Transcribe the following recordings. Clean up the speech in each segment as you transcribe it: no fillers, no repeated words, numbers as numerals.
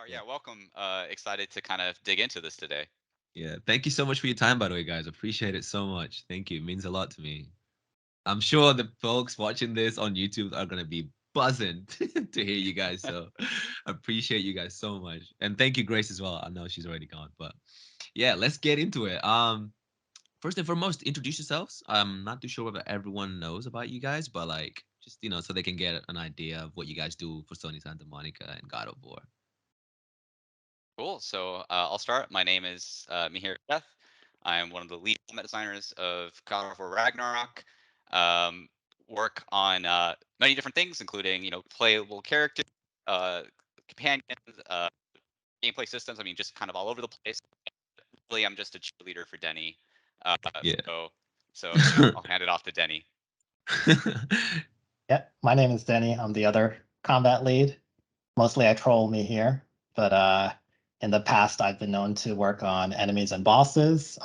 Yeah. Yeah, welcome. Excited to kind of dig into this today. Yeah. Thank you so much for your time, by the way, guys. Appreciate it so much. Thank you. It means a lot to me. I'm sure the folks watching this on YouTube are gonna be buzzing to hear you guys. So appreciate you guys so much. And thank you, Grace, as well. I know she's already gone, but yeah, let's get into it. First and foremost, introduce yourselves. I'm not too sure whether everyone knows about you guys, but like just so they can get an idea of what you guys do for Sony Santa Monica and God of War. Cool. So I'll start. My name is Mihir Sheth. I am one of the lead combat designers of God of War Ragnarok. Um, Work on many different things, including playable characters, uh, companions, uh, gameplay systems. I mean, just kind of all over the place. Really, I'm just a cheerleader for Denny. Uh, Yeah. so I'll hand it off to Denny. Yeah, my name is Denny. I'm the other combat lead. Mostly I troll me here, but in the past I've been known to work on enemies and bosses.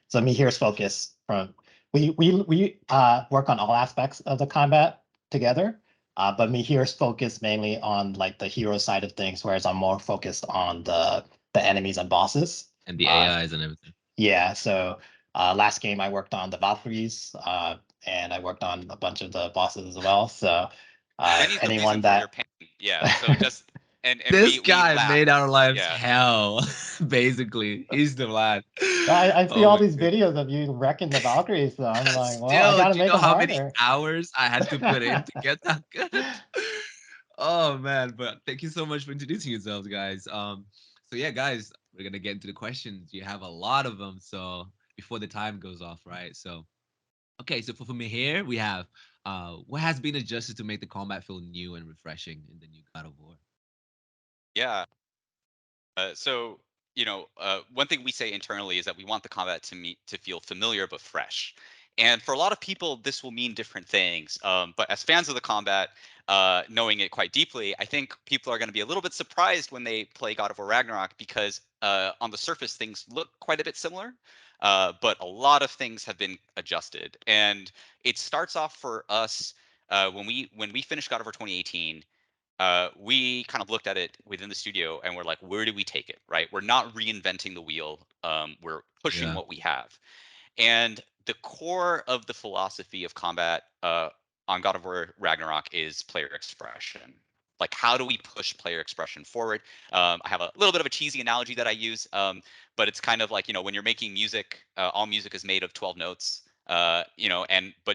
So me here's focus from we work on all aspects of the combat together. But me here's focused mainly on like the hero side of things, whereas I'm more focused on the enemies and bosses. And the Uh, AIs and everything. yeah, so last game I worked on the Valkyries, and I worked on a bunch of the bosses as well. So Denny's the reason anyone for your that pain. Yeah. So just and This we guy laugh. made our lives Yeah. hell, basically. He's the man. I see Oh all my these goodness. videos of you wrecking the Valkyries, so I'm like, well, I Still, gotta do you make know them how many harder. hours I had to put in to get that good? Oh man, but thank you so much for introducing yourselves, guys. So yeah, guys, we're gonna get into the questions. You have a lot of them, so before the time goes off, right? So okay, so for me here, we have what has been adjusted to make the combat feel new and refreshing in the new God of War. Yeah. One thing we say internally is that we want the combat to feel familiar but fresh. And for a lot of people, this will mean different things. But as fans of the combat, knowing it quite deeply, I think people are going to be a little bit surprised when they play God of War Ragnarok because on the surface things look quite a bit similar. But a lot of things have been adjusted, and it starts off for us when we finished God of War 2018. We kind of looked at it within the studio and we're like, where do we take it? Right? We're not reinventing the wheel. We're pushing Yeah, what we have. And the core of the philosophy of combat on God of War Ragnarok is player expression. Like, how do we push player expression forward? I have a little bit of a cheesy analogy that I use, but it's kind of like, when you're making music, all music is made of 12 notes. But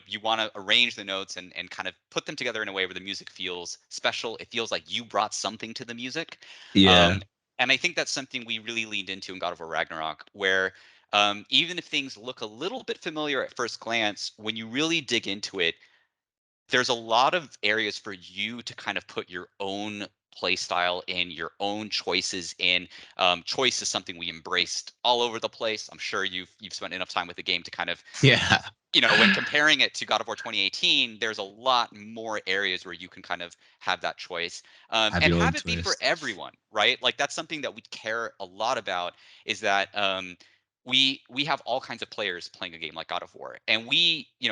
you want to arrange the notes and kind of put them together in a way where the music feels special. It feels like you brought something to the music. yeah, Um, and I think that's something we really leaned into in God of War Ragnarok, where even if things look a little bit familiar at first glance, when you really dig into it, there's a lot of areas for you to kind of put your own play style in, your own choices in. Choice is something we embraced all over the place. I'm sure you've spent enough time with the game to kind of, yeah. when comparing it to God of War 2018, there's a lot more areas where you can kind of have that choice, Have and your own have it be for twist. everyone, right? Like that's something that we care a lot about. Is that we have all kinds of players playing a game like God of War, and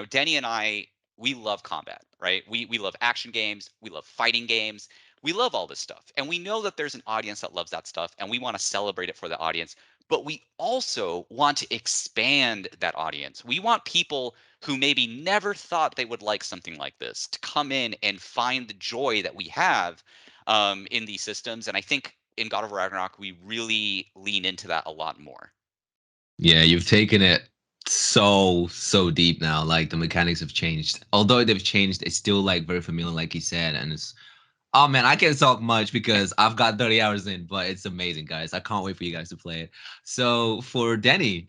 Denny and I, we love combat, right? We love action games, we love fighting games, we love all this stuff, and we know that there's an audience that loves that stuff, and we want to celebrate it for the audience. But we also want to expand that audience. We want people who maybe never thought they would like something like this to come in and find the joy that we have in these systems. And I think in God of War Ragnarok, we really lean into that a lot more. Yeah, you've taken it so deep now. Like the mechanics have changed. Although they've changed, it's still like very familiar, like you said. And it's oh man, I can't talk much because I've got 30 hours in, but it's amazing, guys. I can't wait for you guys to play it. So for Denny,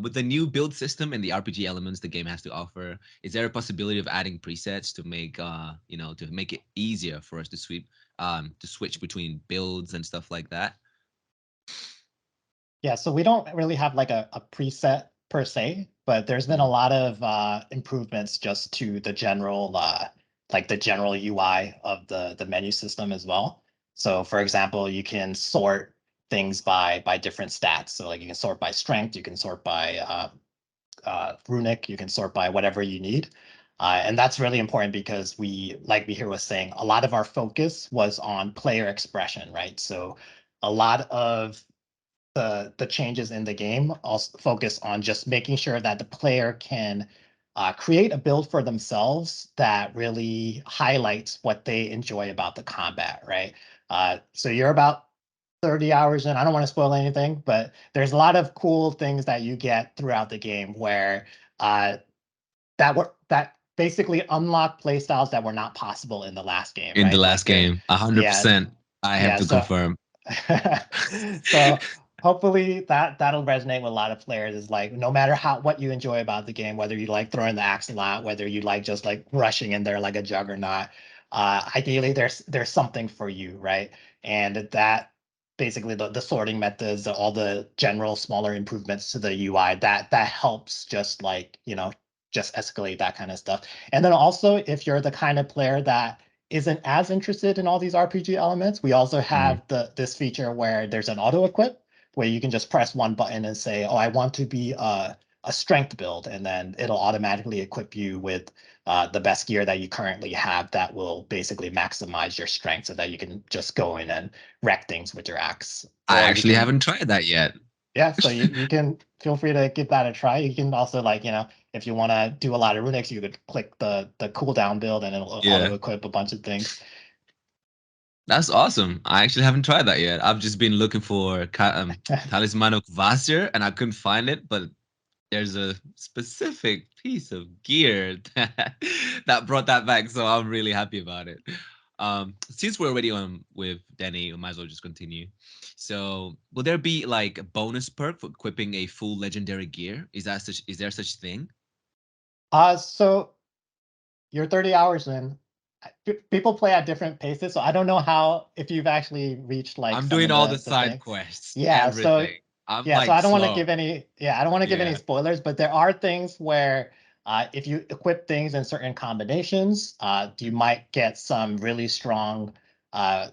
with the new build system and the RPG elements the game has to offer, is there a possibility of adding presets to make to make it easier for us to switch between builds and stuff like that? Yeah, so we don't really have like a preset per se, but there's been a Mm. lot of improvements just to the general like the general UI of the menu system as well. So for example, you can sort things by different stats. So like you can sort by strength, you can sort by runic, you can sort by whatever you need. And that's really important because like Mihir was saying, a lot of our focus was on player expression, right? So a lot of the changes in the game also focus on just making sure that the player can create a build for themselves that really highlights what they enjoy about the combat, right? So you're about 30 hours in. I don't want to spoil anything, but there's a lot of cool things that you get throughout the game where that basically unlock playstyles that were not possible in the last game, In the right? Like last there, game, yeah, 100%. I have yeah. to So confirm. so hopefully that'll resonate with a lot of players. Is like no matter what you enjoy about the game, whether you like throwing the axe a lot, whether you like just like rushing in there like a juggernaut, ideally there's something for you, right? And that basically the sorting methods, all the general smaller improvements to the UI that helps just like just escalate that kind of stuff. And then also if you're the kind of player that isn't as interested in all these RPG elements, we also Mm. have this feature where there's an auto equip where you can just press one button and say, "Oh, I want to be a strength build," and then it'll automatically equip you with the best gear that you currently have that will basically maximize your strength, so that you can just go in and wreck things with your axe. I Or you actually can, haven't tried that yet. yeah, so you can feel free to give that a try. You can also like if you want to do a lot of runics, you could click the cooldown build and it'll Yeah. auto equip a bunch of things. That's awesome. I actually haven't tried that yet. I've just been looking for Talisman of Kvasir and I couldn't find it, but there's a specific piece of gear that brought that back, so I'm really happy about it. Since we're already on with Denny, we might as well just continue. So, will there be like a bonus perk for equipping a full legendary gear? Is there such thing? So you're 30 hours in. People play at different paces, so I don't know how if you've actually reached like I'm some doing of all the the side thing. quests, Yeah, so everything. I'm yeah, so like I don't want to give slow. any I don't want to give any Yeah. spoilers, but there are things where if you equip things in certain combinations, you might get some really strong uh,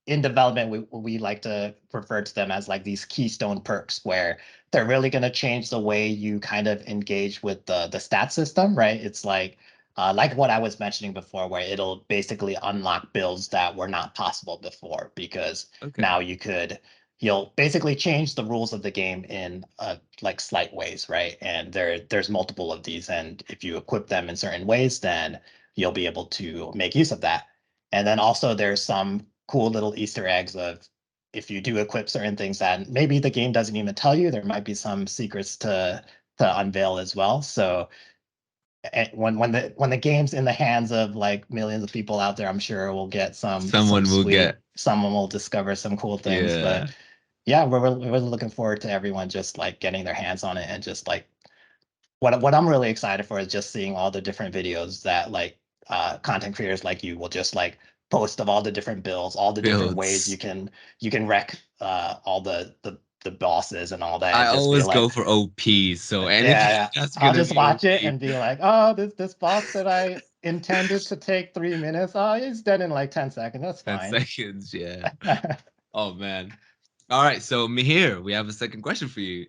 in development, we like to refer to them as like these keystone perks, where they're really going to change the way you kind of engage with the stat system, right? It's like what I was mentioning before, where it'll basically unlock builds that were not possible before, because Okay. now you'll basically change the rules of the game in like slight ways, right? And there's multiple of these, and if you equip them in certain ways, then you'll be able to make use of that. And then also there's some cool little Easter eggs of if you do equip certain things that maybe the game doesn't even tell you, there might be some secrets to unveil as well. So when the game's in the hands of like millions of people out there, I'm sure we'll get some Someone will sweet, get. someone will discover some cool things. But Yeah. yeah, we're really looking forward to everyone just like getting their hands on it and just like what I'm really excited for is just seeing all the different videos that like content creators like you will just like post of all the different builds, all the different ways Builds. you can wreck all the bosses and all that, I and just be always go like, for OP, so anything yeah, that's I'll gonna just be watch it OP and be like, oh, this boss that I intended to take 3 minutes, oh, he's dead in like 10 seconds. That's 10 fine. seconds, yeah. Oh man. All right, so Mihir, we have a second question for you.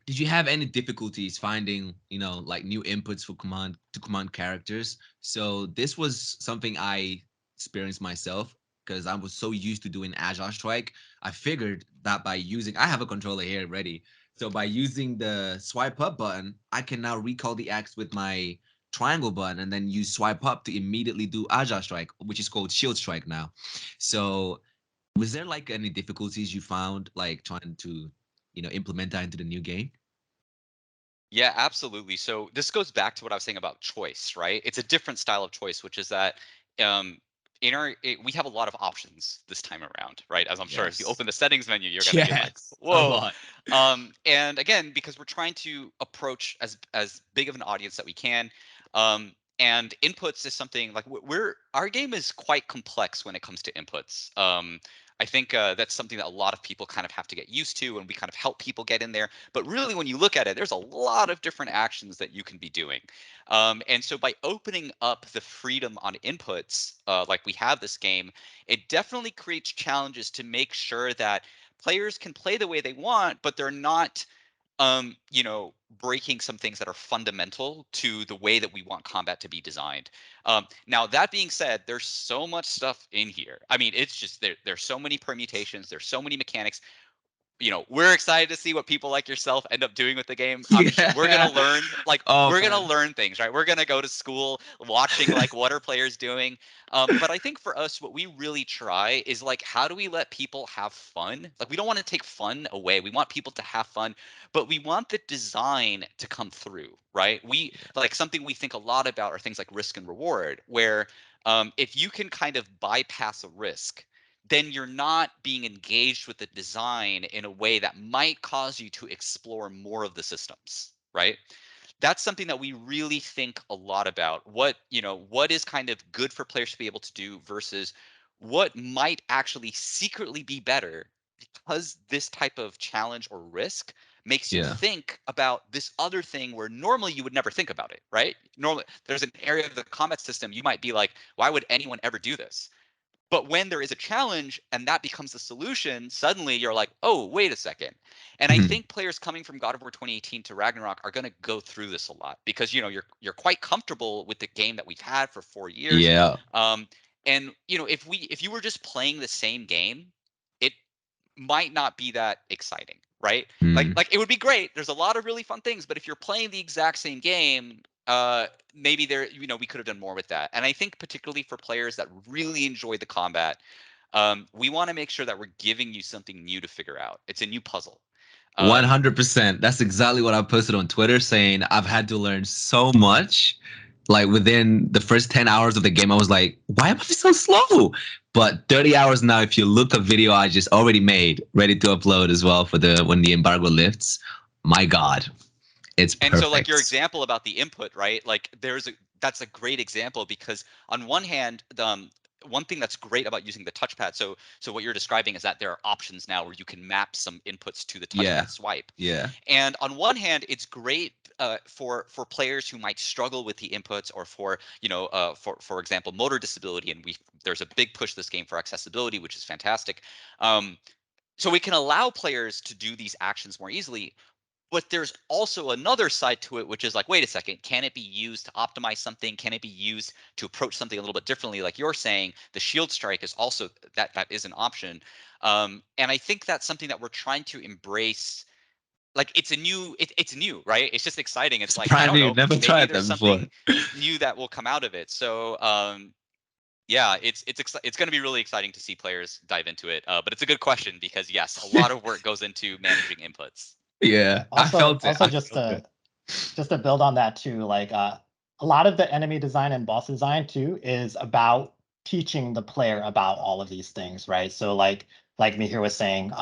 Did you have any difficulties finding, like new inputs for command characters? So this was something I experienced myself because I was so used to doing Agile Strike. I figured that by using, I have a controller here ready. So by using the swipe up button, I can now recall the axe with my triangle button and then use swipe up to immediately do Agile Strike, which is called Shield Strike now. So was there like any difficulties you found like trying to, implement that into the new game? Yeah, absolutely. So this goes back to what I was saying about choice, right? It's a different style of choice, which is that um, we have a lot of options this time around, right? As I'm sure if you Yes. open the settings menu, you're gonna be like, Yes, a whoa. lot. And again, because we're trying to approach as big of an audience that we can, and inputs is something like our game is quite complex when it comes to inputs. I think that's something that a lot of people kind of have to get used to, and we kind of help people get in there. But really, when you look at it, there's a lot of different actions that you can be doing. And so by opening up the freedom on inputs, like we have this game, it definitely creates challenges to make sure that players can play the way they want, but they're not breaking some things that are fundamental to the way that we want combat to be designed. Now, that being said, there's so much stuff in here. I mean, it's just there's so many permutations, there's so many mechanics. We're excited to see what people like yourself end up doing with the game. We're gonna Yeah. learn, like, Oh we're gonna man. learn things, right? We're gonna go to school watching, like, what are players doing. But I think for us, what we really try is, like, how do we let people have fun? Like, we don't want to take fun away. We want people to have fun, but we want the design to come through, right? We Yeah. like something we think a lot about are things like risk and reward, where if you can kind of bypass a risk, then you're not being engaged with the design in a way that might cause you to explore more of the systems, right? That's something that we really think a lot about. What is kind of good for players to be able to do versus what might actually secretly be better because this type of challenge or risk makes you Yeah. think about this other thing where normally you would never think about it, right? Normally, there's an area of the combat system you might be like, why would anyone ever do this? But when there is a challenge and that becomes the solution, suddenly you're like, oh, wait a second. And I Mhm. think players coming from God of War 2018 to Ragnarok are going to go through this a lot because you're quite comfortable with the game that we've had for 4 years. Yeah. Um, and if you were just playing the same game, it might not be that exciting, right? Like Mm. like it would be great. There's a lot of really fun things, but if you're playing the exact same game, maybe we could have done more with that. And I think particularly for players that really enjoy the combat, we want to make sure that we're giving you something new to figure out. It's a new puzzle. Um, 100%. That's exactly what I posted on Twitter saying I've had to learn so much. Like within the first 10 hours of the game, I was like, why am I so slow? But 30 hours now, if you look a video I just already made, ready to upload as well for the when the embargo lifts, my God, it's and so, like, your perfect. example about the input, right? Like, that's a great example because on one hand, one thing that's great about using the touchpad. So what you're describing is that there are options now where you can map some inputs to the Yeah. touchpad swipe. Yeah. And on one hand, it's great for players who might struggle with the inputs, or for for example, motor disability. And there's a big push this game for accessibility, which is fantastic. Um, so we can allow players to do these actions more easily. But there's also another side to it, which is like, wait a second, can it be used to optimize something? Can it be used to approach something a little bit differently? Like you're saying, the shield strike is also that is an option. And I think that's something that we're trying to embrace. Like it's new, right? It's just exciting. It's It's like, I brand don't new. know, Never maybe tried there's that before. something new that will come out of it. So yeah, it's going to be really exciting to see players dive into it. But it's a good question because yes, a lot of work goes into managing inputs. Yeah. Yeah. I Also, felt it. also I just felt to it. just to build on that too, like a lot of the enemy design and boss design too is about teaching the player about all of these things, right? So like Mihir was saying,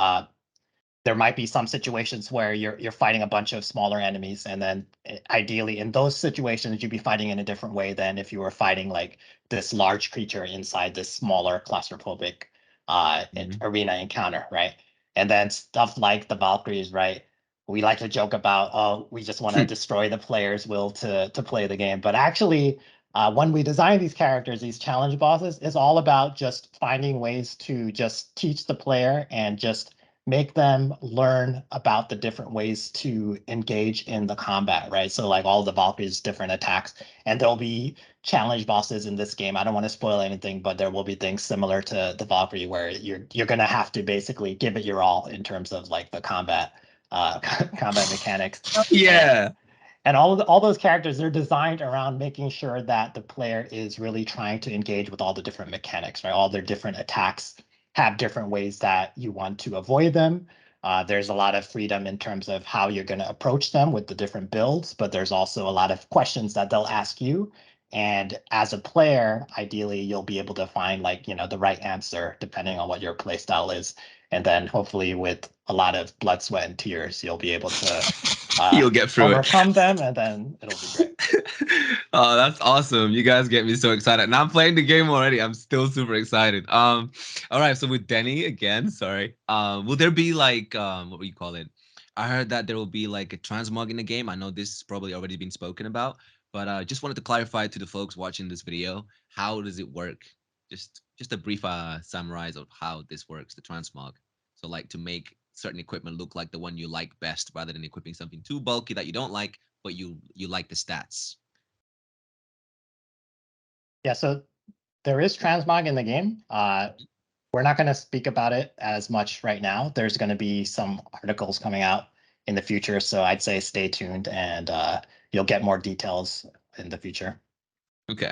there might be some situations where you're fighting a bunch of smaller enemies, and then ideally in those situations you'd be fighting in a different way than if you were fighting like this large creature inside this smaller claustrophobic Mhm. arena encounter, right? And then stuff like the Valkyries, right? We like to joke about, oh, we just want to destroy the player's will to play the game, but actually when we design these characters, these challenge bosses, it's all about just finding ways to just teach the player and just make them learn about the different ways to engage in the combat, right? So like all the Valkyries, different attacks, and there'll be challenge bosses in this game. I don't want to spoil anything, but there will be things similar to the Valkyrie where you're gonna have to basically give it your all in terms of like the combat combat mechanics. And Yeah. and all those characters, they're designed around making sure that the player is really trying to engage with all the different mechanics, right? All their different attacks have different ways that you want to avoid them. There's a lot of freedom in terms of how you're going to approach them with the different builds, but there's also a lot of questions that they'll ask you. And as a player, ideally, you'll be able to find like, the right answer depending on what your play style is. And then hopefully with a lot of blood, sweat, and tears, you'll be able to You'll get through it. overcome them, and then it'll be great. Oh, that's awesome. You guys get me so excited. Now I'm playing the game already. I'm still super excited. All right, so with Denny again, sorry. Will there be like what do you call it? I heard that there will be like a transmog in the game. I know this has probably already been spoken about, but just wanted to clarify to the folks watching this video, how does it work? Just a brief summarize of how this works, the transmog. So like to make certain equipment look like the one you like best, rather than equipping something too bulky that you don't like, but you like the stats. Yeah, so there is transmog in the game. We're not going to speak about it as much right now. There's going to be some articles coming out in the future, so I'd say stay tuned, and you'll get more details in the future. Okay.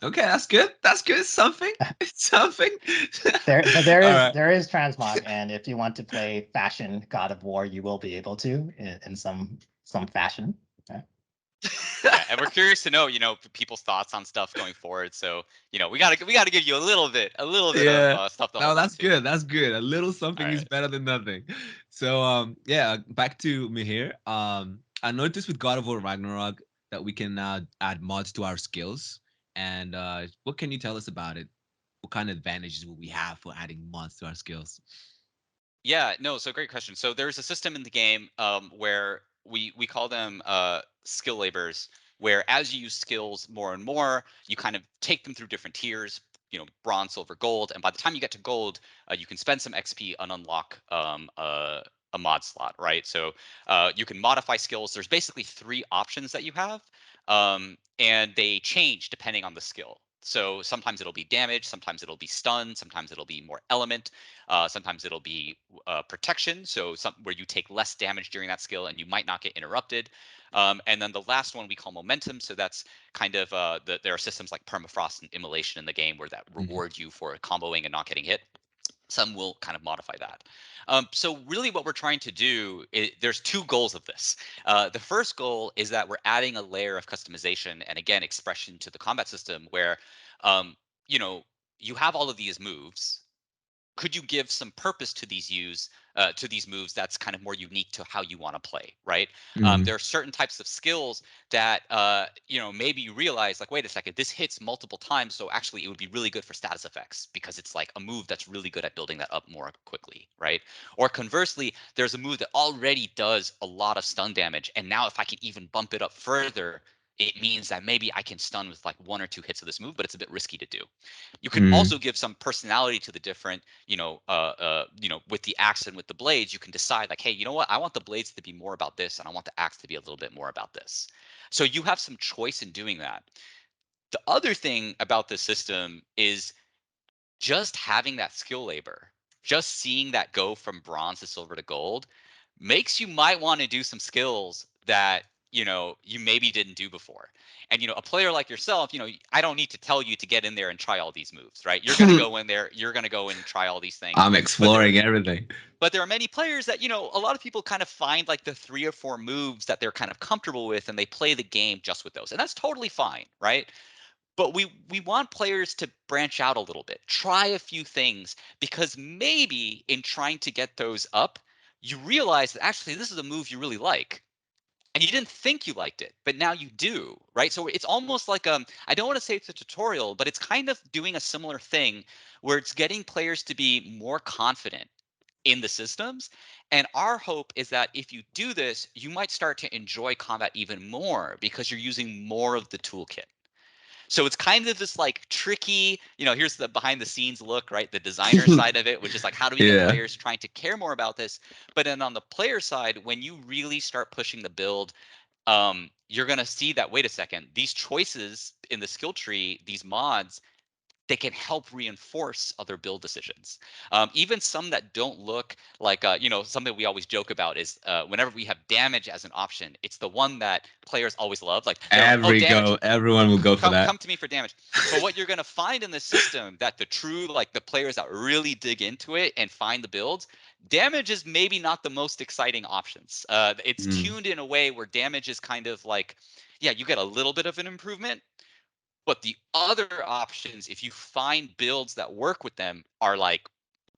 Okay, that's good. That's good. It's something. It's something. But there All is right. there is transmog, and if you want to play fashion God of War, you will be able to in some fashion. Okay. Yeah, and we're curious to know, people's thoughts on stuff going forward. So, we gotta give you a little bit of Yeah. stuff to No, hold on that's to. good. That's good. A little All something is right. better than nothing. So yeah, back to Mihir. I noticed with God of War Ragnarok that we can now add mods to our skills. And what can you tell us about it? What kind of advantages will we have for adding mods to our skills? Yeah, no, so great question. So there's a system in the game where we call them skill labors, where as you use skills more and more, you kind of take them through different tiers, bronze, silver, gold, and by the time you get to gold, you can spend some XP and unlock a mod slot, right? So you can modify skills. There's basically three options that you have, and they change depending on the skill. So sometimes it'll be damage, sometimes it'll be stun, sometimes it'll be more element, sometimes it'll be protection, so where you take less damage during that skill and you might not get interrupted. And then the last one we call momentum. So that's kind of there are systems like permafrost and immolation in the game where that Mhm. reward you for comboing and not getting hit. Some will kind of modify that. So really what we're trying to do is there's two goals of this. The first goal is that we're adding a layer of customization and again expression to the combat system where um, you know you have all of these moves. Could you give some purpose to these moves that's kind of more unique to how you want to play, right? Mhm. There are certain types of skills that maybe you realize like, wait a second, this hits multiple times, so actually it would be really good for status effects because it's like a move that's really good at building that up more quickly, right? Or conversely, there's a move that already does a lot of stun damage, and now if I can even bump it up further, it means that maybe I can stun with like one or two hits of this move, but it's a bit risky to do. You can Mhm. also give some personality to the different, with the axe and with the blades, you can decide like, hey, you know what? I want the blades to be more about this, and I want the axe to be a little bit more about this. So you have some choice in doing that. The other thing about the system is just having that skill labor, just seeing that go from bronze to silver to gold makes you might want to do some skills that you maybe didn't do before. And a player like yourself, I don't need to tell you to get in there and try all these moves, right? You're going to go in there, you're going to go and try all these things. I'm but there exploring everything. but there are many players that a lot of people kind of find like the 3 or 4 moves that they're kind of comfortable with and they play the game just with those, and that's totally fine, right? But we want players to branch out a little bit, try a few things, because maybe in trying to get those up, you realize that actually this is a move you really like. And you didn't think you liked it, but now you do, right? So it's almost like I don't want to say it's a tutorial, but it's kind of doing a similar thing where it's getting players to be more confident in the systems. And our hope is that if you do this, you might start to enjoy combat even more because you're using more of the toolkit. So it's kind of this like tricky, here's the behind the scenes look, right? The designer side of it, which is like, how do we get Yeah. players trying to care more about this? But then on the player side, when you really start pushing the build, you're going to see that, wait a second, these choices in the skill tree, these mods, they can help reinforce other build decisions. Even some that don't look like, something we always joke about is whenever we have damage as an option, it's the one that players always love. Like they're like, oh, damage, Everyone will go for that. come to me for damage. But what you're going to find in this system that the true, like the players that really dig into it and find the builds, damage is maybe not the most exciting options. It's Mm. tuned in a way where damage is kind of like, yeah, you get a little bit of an improvement, but the other options, if you find builds that work with them, are like,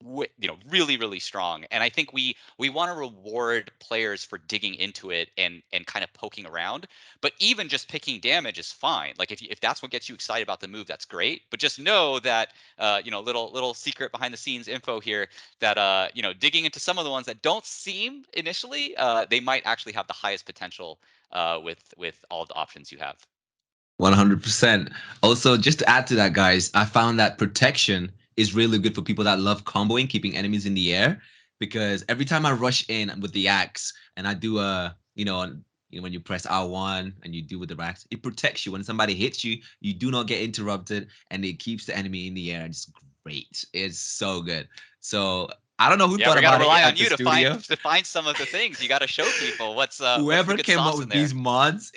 really, really strong. And I think we want to reward players for digging into it and kind of poking around. But even just picking damage is fine. Like if that's what gets you excited about the move, that's great. But just know that little secret behind the scenes info here that digging into some of the ones that don't seem initially, they might actually have the highest potential with all the options you have. 100%. Also, just to add to that, guys, I found that protection is really good for people that love comboing, keeping enemies in the air. because every time I rush in with the axe and I do when you press R1 and you do with the axe, it protects you. When somebody hits you, you do not get interrupted, and it keeps the enemy in the air. It's great. It's so good. So I don't know who Yeah, thought we got to about it rely on at the you studio. to find some of the things. You got to show people what's the Whoever good came up sauce in with there. these mods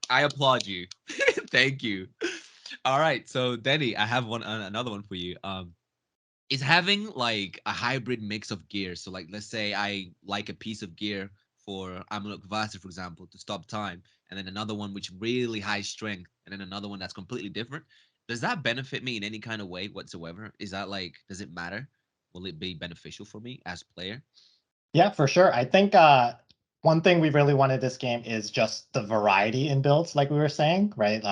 I applaud you. Thank you. All right, so Denny, I have another one for you. Is having like a hybrid mix of gear. So like let's say I like a piece of gear for Amulet Kvasir, for example, to stop time, and then another one which really high strength, and then another one that's completely different. Does that benefit me in any kind of way whatsoever? Is that like, does it matter? Will it be beneficial for me as player? Yeah, for sure. I think one thing we really wanted this game is just the variety in builds, like we were saying, right?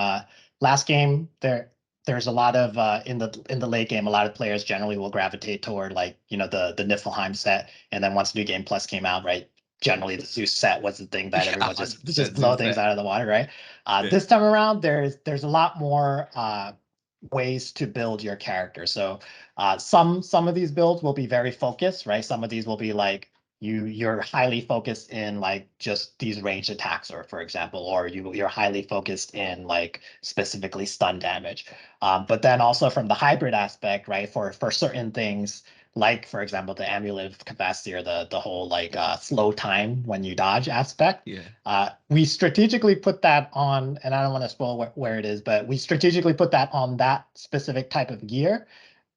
Last game there's a lot of in the late game, a lot of players generally will gravitate toward like the Niflheim set, and then once New Game Plus came out, right? Generally, the Zeus set was the thing that Yeah, everyone just 100% blow Zeus things set. out of the water, right? Yeah. This time around, there's a lot more ways to build your character. So some of these builds will be very focused, right? Some of these will be like you're highly focused in like just these ranged attacks, or for example, or you're highly focused in like specifically stun damage. But then also from the hybrid aspect, right? For certain things, like for example the amulet of capacity, or the whole like slow time when you dodge aspect. Yeah. We strategically put that on, and I don't want to spoil where it is, but we strategically put that on that specific type of gear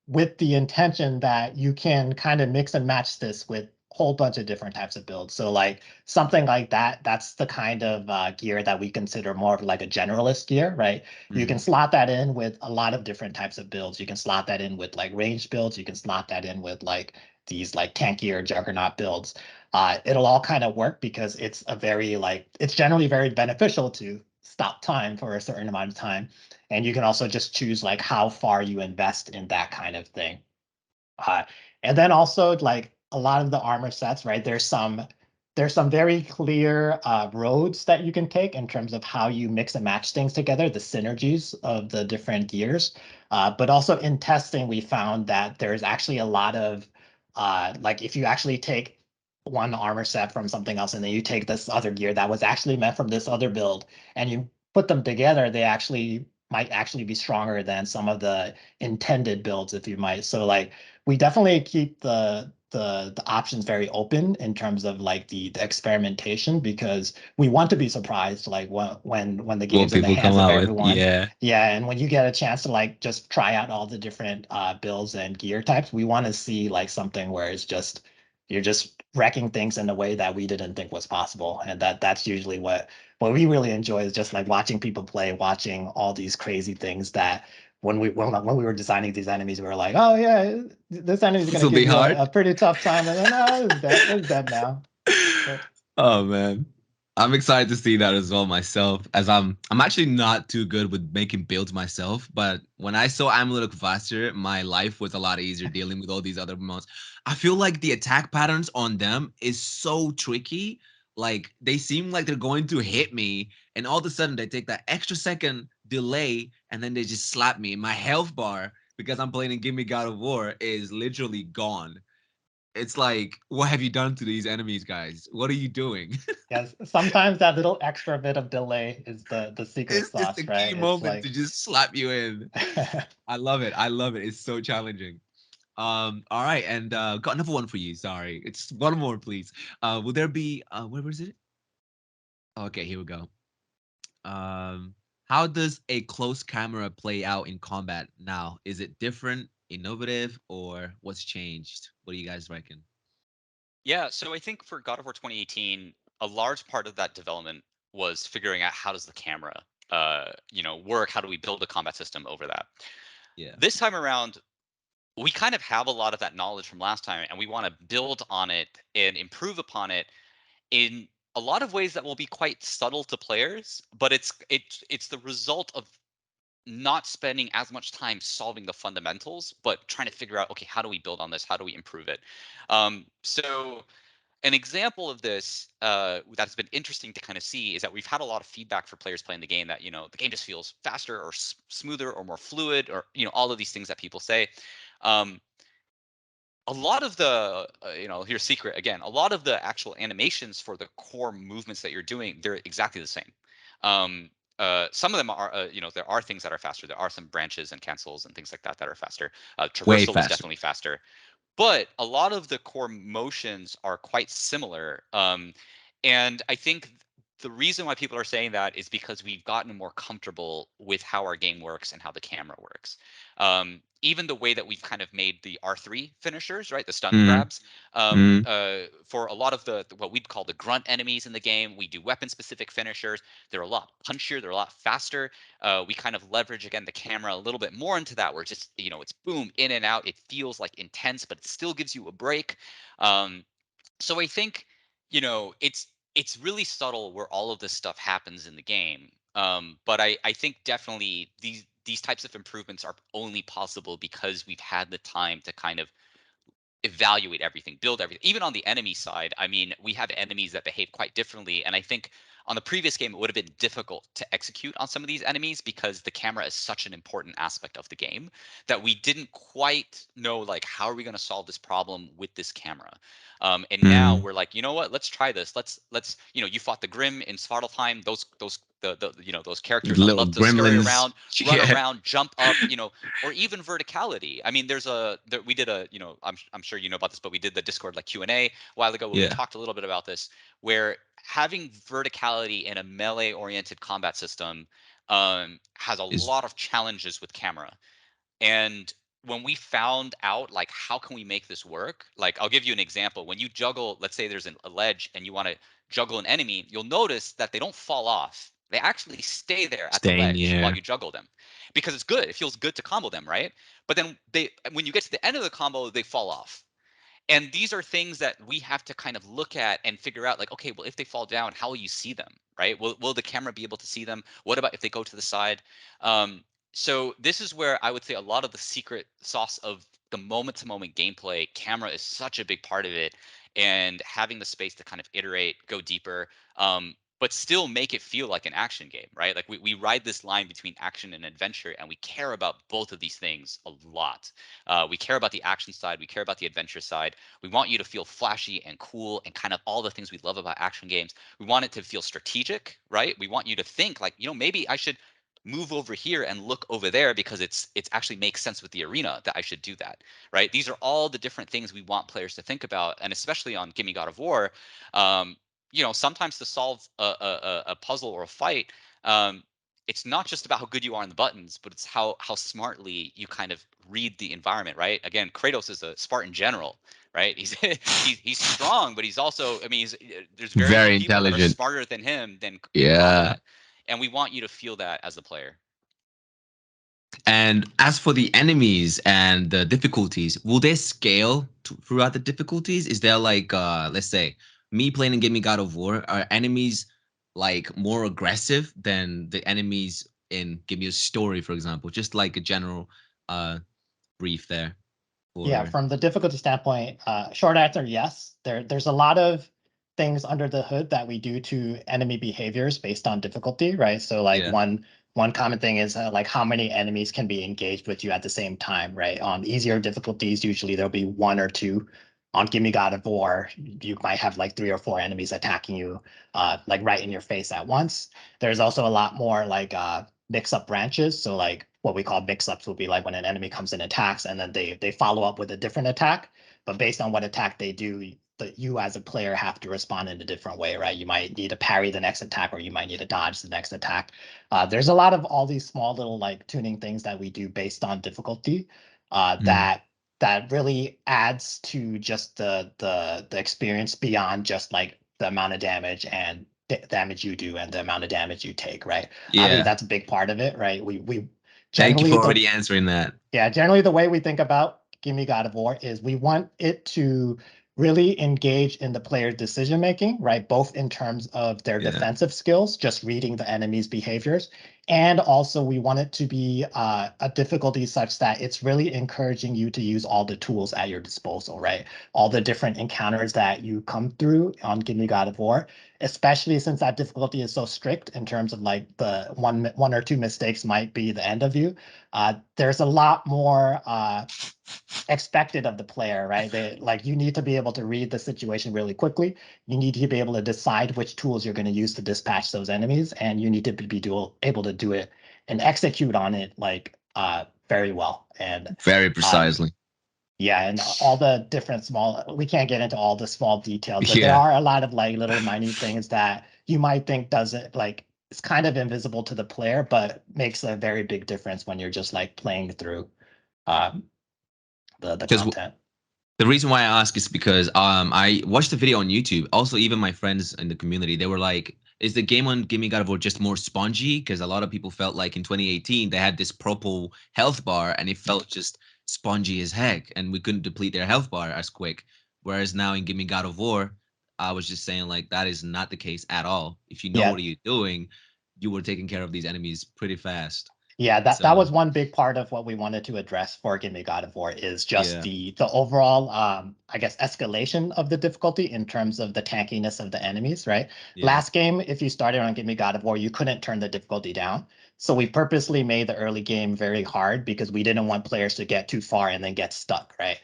with the intention that you can kind of mix and match this with a whole bunch of different types of builds. So like something like that, that's the kind of gear that we consider more of like a generalist gear, right? You can Mm. slot that in with a lot of different types of builds. You can slot that in with like ranged builds. You can slot that in with like these like tankier juggernaut builds. It'll all kind of work because it's a very like it's generally very beneficial to stop time for a certain amount of time, and you can also just choose like how far you invest in that kind of thing. Uh, and then also like a lot of the armor sets, right? There's some very clear roads that you can take in terms of how you mix and match things together, the synergies of the different gears. But also in testing, we found that there's actually a lot of like if you actually take one armor set from something else and then you take this other gear that was actually meant from this other build and you put them together, they actually might actually be stronger than some of the intended builds, if you might. So like we definitely keep the options very open in terms of like the experimentation, because we want to be surprised like when the What game's in the people come hands of out with, everyone. yeah. Yeah, and when you get a chance to like just try out all the different builds and gear types, we want to see like something where it's just you're just wrecking things in a way that we didn't think was possible. And that's usually what we really enjoy, is just like watching people play, watching all these crazy things that when we were designing these enemies, we were like, oh yeah, this enemy is This gonna will give be you hard. a pretty tough time, and then it's dead. It's dead now. So, Oh man. I'm excited to see that as well myself, as I'm actually not too good with making builds myself, but when I saw Amulet of Kvasir, my life was a lot easier dealing with all these other mods. I feel like the attack patterns on them is so tricky. Like they seem like they're going to hit me, and all of a sudden they take that extra second delay and then they just slap me. My health bar, because I'm playing in Gimme God of War, is literally gone. It's like, what have you done to these enemies, guys? What are you doing? yes, sometimes that little extra bit of delay is the secret It's just sauce, a right? key It's moment like to just slap you in. I love it. I love it. It's so challenging. All right, and got another one for you. Sorry. It's one more, please. Will there be where was it? Okay, here we go. Um, how does a close camera play out in combat now? Is it different, innovative, or what's changed? What do you guys reckon? Yeah, so I think for God of War 2018, a large part of that development was figuring out how does the camera, work? How do we build a combat system over that? Yeah. This time around, we kind of have a lot of that knowledge from last time, and we want to build on it and improve upon it in a lot of ways that will be quite subtle to players, but it's the result of not spending as much time solving the fundamentals, but trying to figure out, okay, how do we build on this? How do we improve it? So an example of this that's been interesting to kind of see is that we've had a lot of feedback for players playing the game that the game just feels faster or smoother or more fluid, or all of these things that people say. Um, a lot of the here's secret again, a lot of the actual animations for the core movements that you're doing, they're exactly the same. Some of them are there are things that are faster. There are some branches and cancels and things like that that are faster. Way Traversal is faster. definitely faster, but a lot of the core motions are quite similar. And I think the reason why people are saying that is because we've gotten more comfortable with how our game works and how the camera works. Even the way that we've kind of made the R3 finishers, right, the stun Mm, grabs, mm. for a lot of the what we'd call the grunt enemies in the game, we do weapon-specific finishers. They're a lot punchier, they're a lot faster. We kind of leverage again the camera a little bit more into that, where it's just it's boom in and out. It feels like intense, but it still gives you a break. So I think it's really subtle where all of this stuff happens in the game. But I think definitely these types of improvements are only possible because we've had the time to kind of evaluate everything, build everything. Even on the enemy side, I mean, we have enemies that behave quite differently. And I think on the previous game, it would have been difficult to execute on some of these enemies because the camera is such an important aspect of the game that we didn't quite know, like, how are we going to solve this problem with this camera? And now Mm. we're like, you know what? Let's try this. Let's you fought the Grim in Svartalfheim. Those those characters that Little love to scurry gremlins. around, run Yeah. around, jump up, or even verticality. I mean, we did a, I'm sure you know about this, but we did the Discord like Q&A a while ago where we Yeah. talked a little bit about this, where having verticality in a melee oriented combat system has a Is lot of challenges with camera. And when we found out, like, how can we make this work? Like, I'll give you an example. When you juggle, let's say there's a ledge and you want to juggle an enemy, you'll notice that they don't fall off. They actually stay there at the staying ledge while here. you juggle them because it's good. It feels good to combo them, right? But then when you get to the end of the combo, they fall off. And these are things that we have to kind of look at and figure out, like, okay, well, if they fall down, how will you see them, right? Will the camera be able to see them? What about if they go to the side? um, so this is where I would say a lot of the secret sauce of the moment to moment gameplay, camera is such a big part of it, and having the space to kind of iterate, go deeper, but still make it feel like an action game, right? Like we ride this line between action and adventure, and we care about both of these things a lot. We care about the action side, we care about the adventure side. We want you to feel flashy and cool and kind of all the things we love about action games. We want it to feel strategic, right? We want you to think like, maybe I should move over here and look over there because it's actually makes sense with the arena that I should do that, right? These are all the different things we want players to think about, and especially on Gimme God of War, um, sometimes to solve a puzzle or a fight, um, it's not just about how good you are on the buttons, but it's how smartly you kind of read the environment, right? Again, Kratos is a Spartan general, right? He's strong, but he's also, I mean, there's very few Very people that are intelligent. smarter than him than in Yeah. combat, and we want you to feel that as a player. And as for the enemies and the difficulties, will they scale throughout the difficulties? Is there like let's say me playing in Gimme God of War, are enemies like more aggressive than the enemies in Give Me a Story, for example? Just like a general uh brief there. Yeah, Or from the difficulty standpoint, short answer, yes. There's a lot of things under the hood that we do to enemy behaviors based on difficulty, right? So like yeah. one common thing is like how many enemies can be engaged with you at the same time, right? On easier difficulties, usually there'll be one or two. On Gimme God of War, you might have like 3 or 4 enemies attacking you, like right in your face at once. There's also a lot more like mix-up branches. So like what we call mix-ups will be like when an enemy comes and attacks, and then they follow up with a different attack. But based on what attack they do, you as a player have to respond in a different way, right? You might need to parry the next attack, or you might need to dodge the next attack. There's a lot of all these small little like tuning things that we do based on difficulty, Mm. that really adds to just the experience beyond just like the amount of damage and damage you do and the amount of damage you take, right? I think Yeah. that's a big part of it, right? We Thank you generally for the already answering that. yeah, generally the way we think about Gimme God of War is we want it to really engage in the player's decision making, right? Both in terms of their Yeah. defensive skills, just reading the enemy's behaviors, and also we want it to be a difficulty such that it's really encouraging you to use all the tools at your disposal, right? All the different encounters that you come through on Gimme God of War, especially since that difficulty is so strict in terms of like the one or two mistakes might be the end of you. There's a lot more expected of the player, right? They like you need to be able to read the situation really quickly. You need to be able to decide which tools you're going to use to dispatch those enemies, and you need to be able to do it and execute on it like very well. And Very uh, precisely. yeah, and all the different small, we can't get into all the small details, but there Yeah. are a lot of like little minute things that you might think doesn't like it's kind of invisible to the player, but makes a very big difference when you're just like playing through um, the Because content. the reason why I ask is because I watched the video on YouTube. Also, even my friends in the community, they were like, "Is the game on Gimme God of War just more spongy?" Because a lot of people felt like in 2018 they had this purple health bar and it felt just spongy as heck, and we couldn't deplete their health bar as quick. Whereas now in Gimme God of War, I was just saying like that is not the case at all. If you know Yeah, what you're doing, you were taking care of these enemies pretty fast. yeah, that So was one big part of what we wanted to address for Gimme God of War is just yeah, the overall I guess escalation of the difficulty in terms of the tankiness of the enemies, right? yeah, Last game, if you started on Gimme God of War, you couldn't turn the difficulty down. So we purposely made the early game very hard because we didn't want players to get too far and then get stuck, right?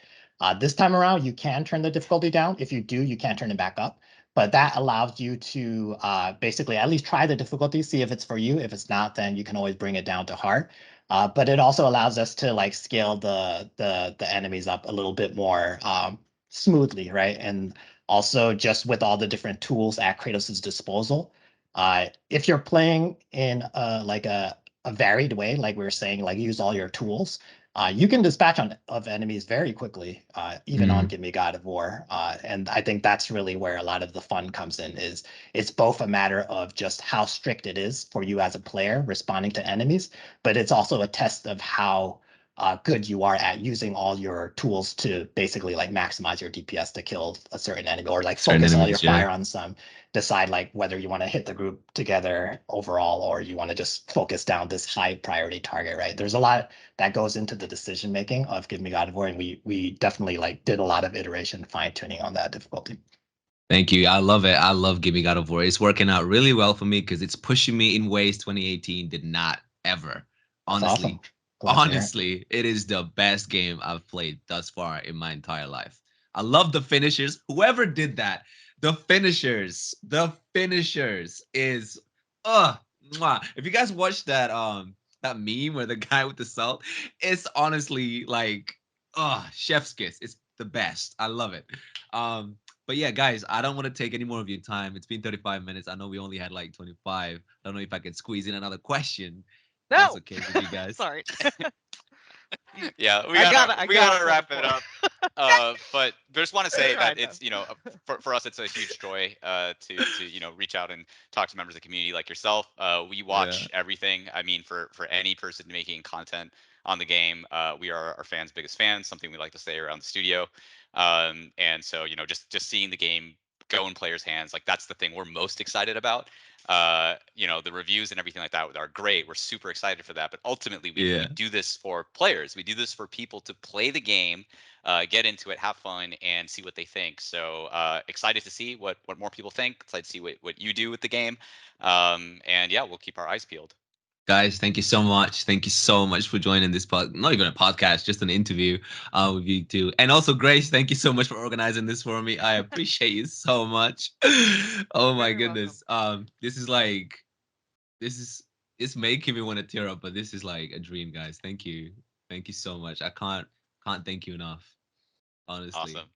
This time around, you can turn the difficulty down. If you do, you can't turn it back up, but that allows you to basically at least try the difficulty, see if it's for you. If it's not, then you can always bring it down to hard. But it also allows us to like scale the enemies up a little bit more smoothly, right? And also just with all the different tools at Kratos's disposal. If you're playing in like a varied way, like we were saying, like use all your tools, you can dispatch of enemies very quickly, even on mm, Give Me God of War. And I think that's really where a lot of the fun comes in. Is it's both a matter of just how strict it is for you as a player responding to enemies, but it's also a test of how good you are at using all your tools to basically like maximize your DPS to kill a certain enemy, or like certain focus all your enemies. Yeah. fire on some. Decide like whether you want to hit the group together overall, or you want to just focus down this high priority target. Right? There's a lot that goes into the decision making of Give Me God of War, and we definitely like did a lot of iteration fine tuning on that difficulty. Thank you. I love it. I love Gimme God of War. It's working out really well for me because it's pushing me in ways 2018 did not ever. That's awesome. Honestly, Glad to hear it. honestly, it is the best game I've played thus far in my entire life. I love the finishers. Whoever did that, the finishers is mwah. If you guys watched that meme where the guy with the salt, it's honestly like chef's kiss. It's the best. I love it. Um but yeah, guys, I don't want to take any more of your time. It's been 35 minutes. I know we only had like 25. I don't know if I can squeeze in another question. If that's No. okay with you guys. Sorry. Yeah, we I gotta gotta I we gotta gotta pull the wrap it plug. up. But just want to say that Tried though. it's for us it's a huge joy to reach out and talk to members of the community like yourself. We Yeah. watch everything. I mean, for any person making content on the game, we are our fans' biggest fans. Something we like to say around the studio. And so just seeing the game go in players' hands, like that's the thing we're most excited about. The reviews and everything like that are great. We're super excited for that. But ultimately, we Yeah. do this for players. We do this for people to play the game, get into it, have fun, and see what they think. So excited to see what more people think. Excited to see what you do with the game. And yeah, we'll keep our eyes peeled. Guys, thank you so much. Thank you so much for joining this not even a podcast, just an interview with you two. And also, Grace, thank you so much for organizing this for me. I appreciate you so much. Oh You're my very welcome. goodness. This is like this is it's making me want to tear up, but this is like a dream, guys. Thank you. Thank you so much. I can't thank you enough, honestly. Awesome.